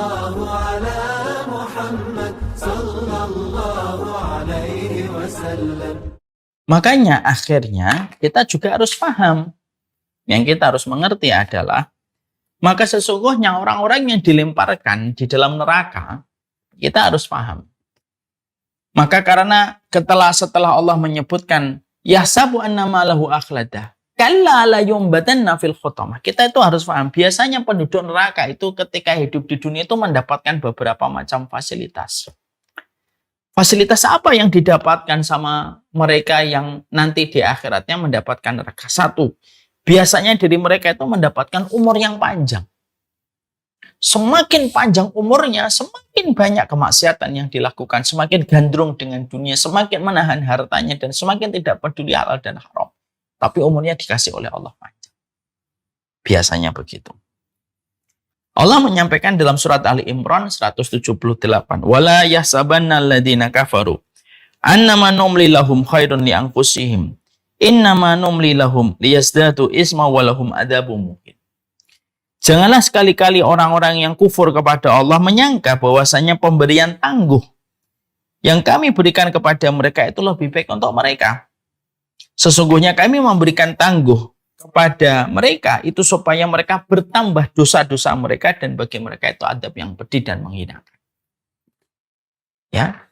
الله على محمد صلى الله عليه وسلم. Makanya akhirnya kita juga harus paham. Yang kita harus mengerti adalah, maka sesungguhnya orang-orang yang dilemparkan di dalam neraka, kita harus paham. Maka karena setelah Allah menyebutkan, yahsabu annama lahu akhladah, kalla la yumbatanna fil khutamah. Kita itu harus paham, biasanya penduduk neraka itu ketika hidup di dunia itu mendapatkan beberapa macam fasilitas. Fasilitas apa yang didapatkan sama mereka yang nanti di akhiratnya mendapatkan neraka? Satu, biasanya dari mereka itu mendapatkan umur yang panjang. Semakin panjang umurnya, semakin banyak kemaksiatan yang dilakukan, semakin gandrung dengan dunia, semakin menahan hartanya, dan semakin tidak peduli halal dan haram. Tapi umurnya dikasih oleh Allah panjang. Biasanya begitu. Allah menyampaikan dalam surat Ali Imran 178, wala yahsabanna alladziina kafaru annama numli lahum khairun li anfusihim innama numli lahum liyazdadu isma wa lahum adzabun muhin. Janganlah sekali-kali orang-orang yang kufur kepada Allah menyangka bahwasanya pemberian tangguh yang kami berikan kepada mereka itu lebih baik untuk mereka. Sesungguhnya kami memberikan tangguh kepada mereka itu supaya mereka bertambah dosa-dosa mereka, dan bagi mereka itu adab yang pedih dan menghinakan. Ya.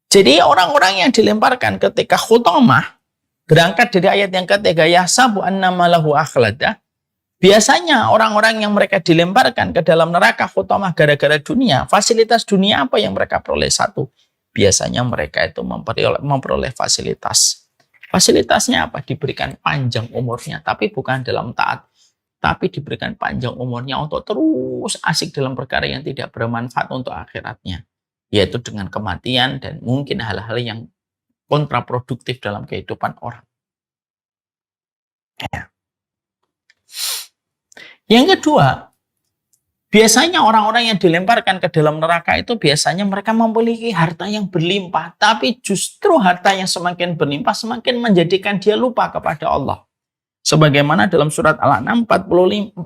Jadi orang-orang yang dilemparkan ketika khutamah, berangkat dari ayat yang ketiga, yahsabu annama lahu akhladah, biasanya orang-orang yang mereka dilemparkan ke dalam neraka khutamah gara-gara dunia, fasilitas dunia apa yang mereka peroleh? Satu, biasanya mereka itu memperoleh fasilitas. Fasilitasnya apa? Diberikan panjang umurnya, tapi bukan dalam taat, tapi diberikan panjang umurnya untuk terus asik dalam perkara yang tidak bermanfaat untuk akhiratnya, yaitu dengan kematian dan mungkin hal-hal yang kontraproduktif dalam kehidupan orang. Ya. Yang kedua, biasanya orang-orang yang dilemparkan ke dalam neraka itu biasanya mereka memiliki harta yang berlimpah, tapi justru harta yang semakin berlimpah semakin menjadikan dia lupa kepada Allah. Sebagaimana dalam surat Al-An'am 44,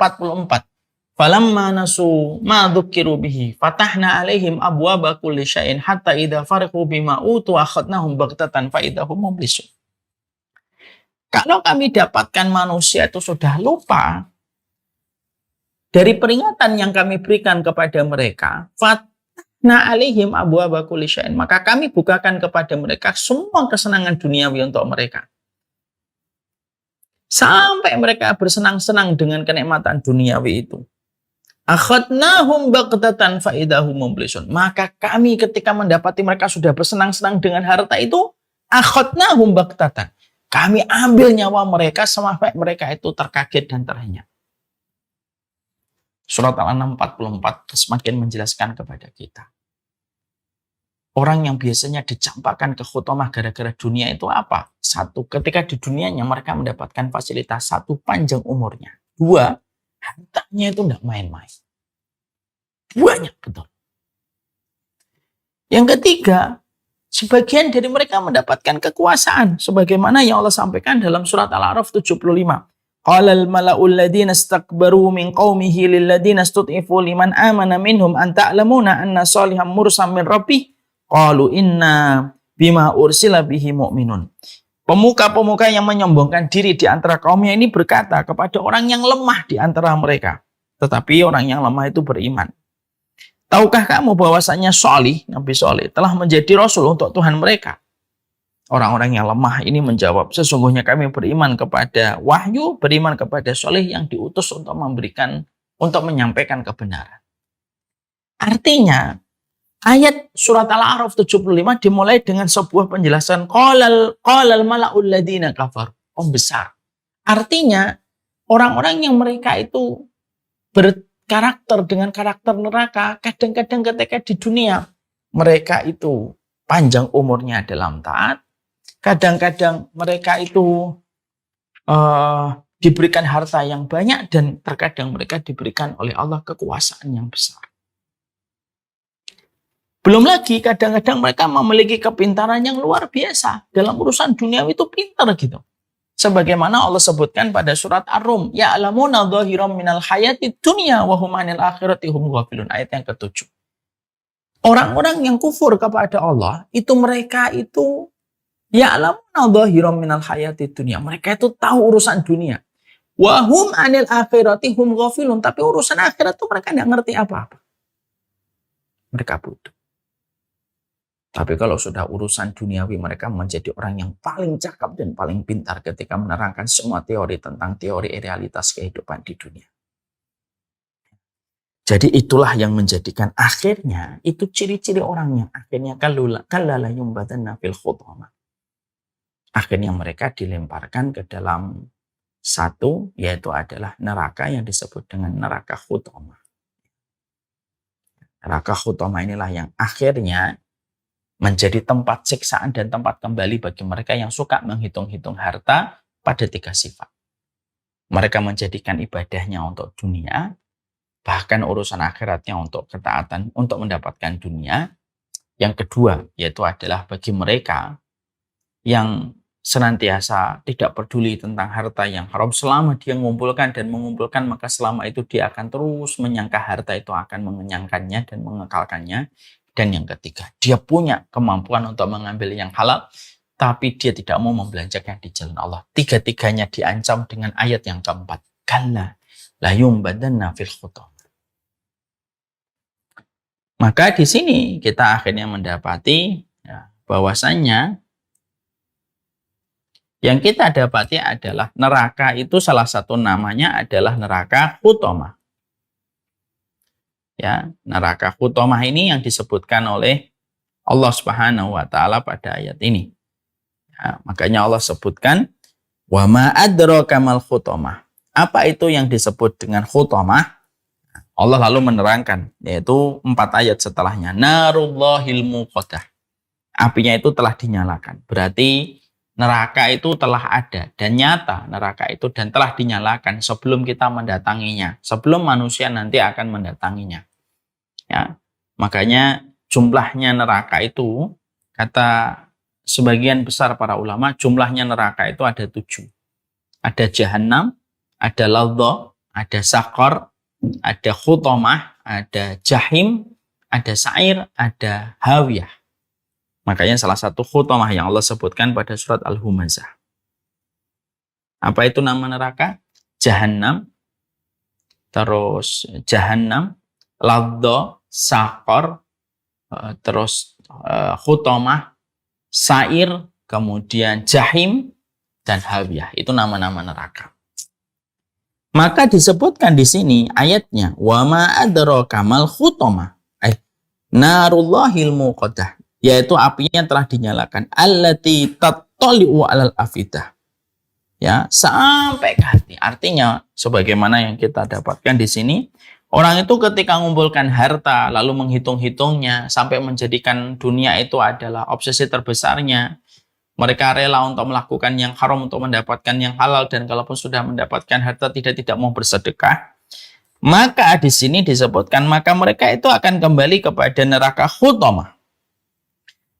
falamma nasu ma dzukiru bihi fatahna alaihim abwaaba kulli syai'in hatta idza fariqu bima utu akhadnahum baghtatan fa idahum mublisun. Kalau kami dapatkan manusia itu sudah lupa dari peringatan yang kami berikan kepada mereka, fatahna alaihim abwaaba kulli syai'in, maka kami bukakan kepada mereka semua kesenangan duniawi untuk mereka. Sampai mereka bersenang-senang dengan kenikmatan duniawi itu. Akhadnahum baghtatan fa idahum mublisun. Maka kami ketika mendapati mereka sudah bersenang-senang dengan harta itu, akhadnahum baghtatan. Kami ambil nyawa mereka sampai mereka itu terkaget dan terhenyak. Surat Al-An'am 44 semakin menjelaskan kepada kita. Orang yang biasanya dicampakkan ke khutamah gara-gara dunia itu apa? Satu, ketika di dunianya mereka mendapatkan fasilitas. Satu, panjang umurnya. Dua, hartanya itu tidak main-main. Banyak betul. Yang ketiga, sebagian dari mereka mendapatkan kekuasaan. Sebagaimana yang Allah sampaikan dalam surat Al-A'raf 75. Qalal mala'ul ladina istakbaru min qaumihi lil ladina istud'ifu liman amana minhum an ta'lamuna anna salihan mursam min rabbih qalu inna bima ursila bihi mu'minun. Pemuka-pemuka yang menyombongkan diri di antara kaumnya ini berkata kepada orang yang lemah di antara mereka, tetapi orang yang lemah itu beriman. Tahukah kamu bahwasanya Shalih, Nabi Shalih telah menjadi rasul untuk Tuhan mereka? Orang-orang yang lemah ini menjawab, sesungguhnya kami beriman kepada wahyu, beriman kepada Shalih yang diutus untuk menyampaikan kebenaran. Artinya, ayat surat Al-A'raf 75 dimulai dengan sebuah penjelasan qalal mala'ul ladina kafar, besar. Artinya, orang-orang yang mereka itu berkarakter dengan karakter neraka, kadang-kadang ketika di dunia, mereka itu panjang umurnya dalam taat, kadang-kadang mereka itu diberikan harta yang banyak, dan terkadang mereka diberikan oleh Allah kekuasaan yang besar. Belum lagi kadang-kadang mereka memiliki kepintaran yang luar biasa. Dalam urusan duniawi itu pintar gitu. Sebagaimana Allah sebutkan pada surat Ar-Rum, ya'lamuna dhahiran minal hayati dunya wa hum 'anil akhirati hum ghafilun, ayat yang ke-7. Orang-orang yang kufur kepada Allah, itu mereka itu ya'lamuna dhahiran minal hayati dunya. Mereka itu tahu urusan dunia. Wa hum 'anil akhirati hum ghafilun, tapi urusan akhirat itu mereka enggak ngerti apa-apa. Mereka bodoh. Tapi kalau sudah urusan duniawi, mereka menjadi orang yang paling cakap dan paling pintar ketika menerangkan semua teori tentang teori realitas kehidupan di dunia. Jadi itulah yang menjadikan akhirnya, itu ciri-ciri orang yang akhirnya kallala yumbadanna fil khutamah. Akhirnya mereka dilemparkan ke dalam satu, yaitu adalah neraka yang disebut dengan neraka khutamah. Neraka khutamah inilah yang akhirnya menjadi tempat siksaan dan tempat kembali bagi mereka yang suka menghitung-hitung harta pada 3 sifat. Mereka menjadikan ibadahnya untuk dunia, bahkan urusan akhiratnya untuk ketaatan, untuk mendapatkan dunia. Yang kedua, yaitu adalah bagi mereka yang senantiasa tidak peduli tentang harta yang haram. Selama dia mengumpulkan dan mengumpulkan, maka selama itu dia akan terus menyangka harta itu akan mengenyangkannya dan mengekalkannya. Dan yang ketiga, dia punya kemampuan untuk mengambil yang halal, tapi dia tidak mau membelanjakan di jalan Allah. Tiga-tiganya diancam dengan ayat yang keempat. Kalla la yumbadanna fil khutamah. Maka di sini kita akhirnya mendapati bahwasannya yang kita dapati adalah neraka itu salah satu namanya adalah neraka khutamah. Ya, neraka khutamah ini yang disebutkan oleh Allah Subhanahu wa taala pada ayat ini. Ya, makanya Allah sebutkan wa ma adraka mal khutamah. Apa itu yang disebut dengan khutamah? Allah lalu menerangkan, yaitu 4 ayat setelahnya. Narullahil muqaddah. Apinya itu telah dinyalakan. Berarti neraka itu telah ada dan nyata neraka itu dan telah dinyalakan sebelum kita mendatanginya, sebelum manusia nanti akan mendatanginya. Ya, makanya jumlahnya neraka itu, kata sebagian besar para ulama, jumlahnya neraka itu ada 7. Ada Jahannam, ada Ladha, ada Saqar, ada Khutamah, ada Jahim, ada Sa'ir, ada Hawiyah. Makanya salah satu khutamah yang Allah sebutkan pada surat Al-Humazah. Apa itu nama neraka? Jahannam, terus Jahannam, Ladha, Saqar, terus Khutamah, Sa'ir, kemudian Jahim, dan Hawiyah. Itu nama-nama neraka. Maka disebutkan di sini ayatnya, wa ma adraka mal khutamah, narullahil muqaddah, yaitu apinya telah dinyalakan, allati tattali'u 'alal afidah. Ya, sampai ke hati. Artinya sebagaimana yang kita dapatkan di sini, orang itu ketika mengumpulkan harta lalu menghitung-hitungnya sampai menjadikan dunia itu adalah obsesi terbesarnya. Mereka rela untuk melakukan yang haram untuk mendapatkan yang halal, dan kalaupun sudah mendapatkan harta tidak mau bersedekah. Maka di sini disebutkan maka mereka itu akan kembali kepada neraka khutamah.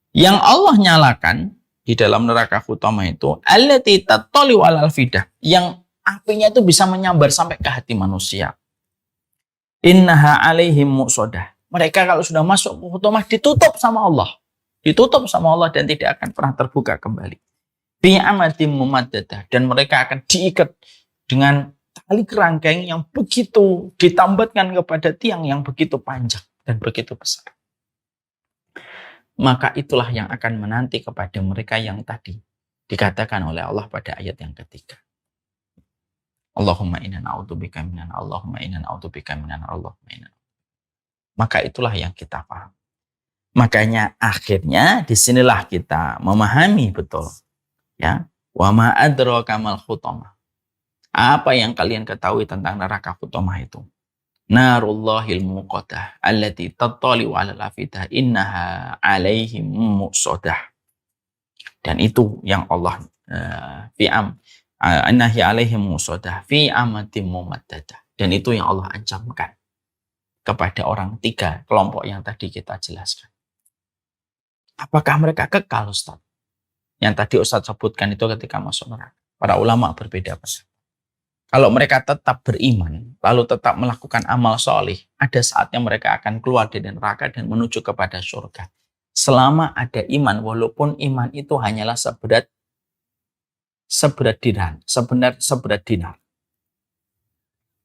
Yang Allah nyalakan di dalam neraka khutamah itu allati tattali'u 'alal afidah, yang apinya itu bisa menyambar sampai ke hati manusia. Innaha 'alaihim mu'sadah. Mereka kalau sudah masuk ke khutamah ditutup sama Allah. Ditutup sama Allah dan tidak akan pernah terbuka kembali. Bi amadim mumaddadah, dan mereka akan diikat dengan tali kerangkeng yang begitu ditambatkan kepada tiang yang begitu panjang dan begitu besar. Maka itulah yang akan menanti kepada mereka yang tadi dikatakan oleh Allah pada ayat yang ketiga. Allahumma inna na'udzubika minan, Allahumma inna na'udzubika minan, Allahumma inna. Maka itulah yang kita paham. Makanya akhirnya disinilah kita memahami betul. Ya, wa ma adraka mal khutamah. Apa yang kalian ketahui tentang neraka khutamah itu? Narullahil muqaddah allati tattali'u 'alal afidah innaha 'alaihim mu'sadah. Dan itu yang Allah innahi 'alaihim mu'sadah fi amatin mumaddadah. Dan itu yang Allah ancamkan kepada orang 3 kelompok yang tadi kita jelaskan. Apakah mereka kekal, Ustaz? Yang tadi Ustaz sebutkan itu ketika masuk neraka. Para ulama berbeda pendapat. Kalau mereka tetap beriman, lalu tetap melakukan amal solih, ada saatnya mereka akan keluar dari neraka dan menuju kepada surga. Selama ada iman, walaupun iman itu hanyalah seberat dinar.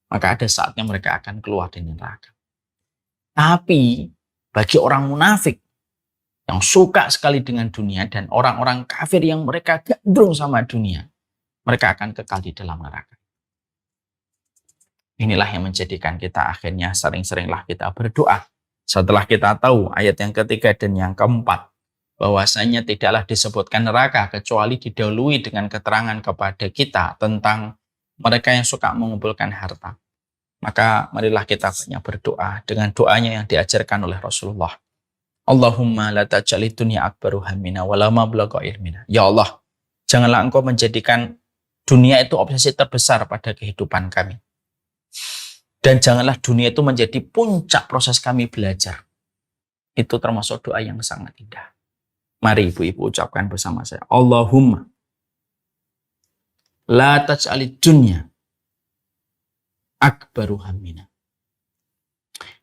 Maka ada saatnya mereka akan keluar dari neraka. Tapi bagi orang munafik yang suka sekali dengan dunia dan orang-orang kafir yang mereka gandrung sama dunia, mereka akan kekal di dalam neraka. Inilah yang menjadikan kita akhirnya sering-seringlah kita berdoa. Setelah kita tahu ayat yang ketiga dan yang keempat, bahwasanya tidaklah disebutkan neraka kecuali didahului dengan keterangan kepada kita tentang mereka yang suka mengumpulkan harta. Maka marilah kita banyak berdoa dengan doanya yang diajarkan oleh Rasulullah. Allahumma la taj'alid dunya akbaru hammina wa la mablagha ilmina. Ya Allah, janganlah Engkau menjadikan dunia itu obsesi terbesar pada kehidupan kami. Dan janganlah dunia itu menjadi puncak proses kami belajar. Itu termasuk doa yang sangat indah. Mari ibu-ibu ucapkan bersama saya. Allahumma la taj'alid dunya akbaru hammina.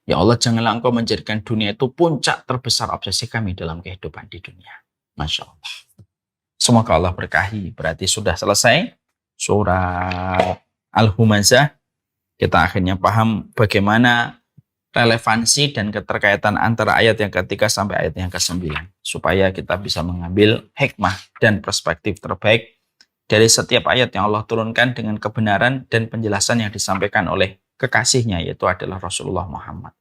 Ya Allah, janganlah Engkau menjadikan dunia itu puncak terbesar obsesi kami dalam kehidupan di dunia. Masya Allah. Semoga Allah berkahi. Berarti sudah selesai surah Al-Humazah. Kita akhirnya paham bagaimana relevansi dan keterkaitan antara ayat yang ketiga sampai ayat yang ke-9. Supaya kita bisa mengambil hikmah dan perspektif terbaik dari setiap ayat yang Allah turunkan dengan kebenaran dan penjelasan yang disampaikan oleh kekasihnya, yaitu adalah Rasulullah Muhammad.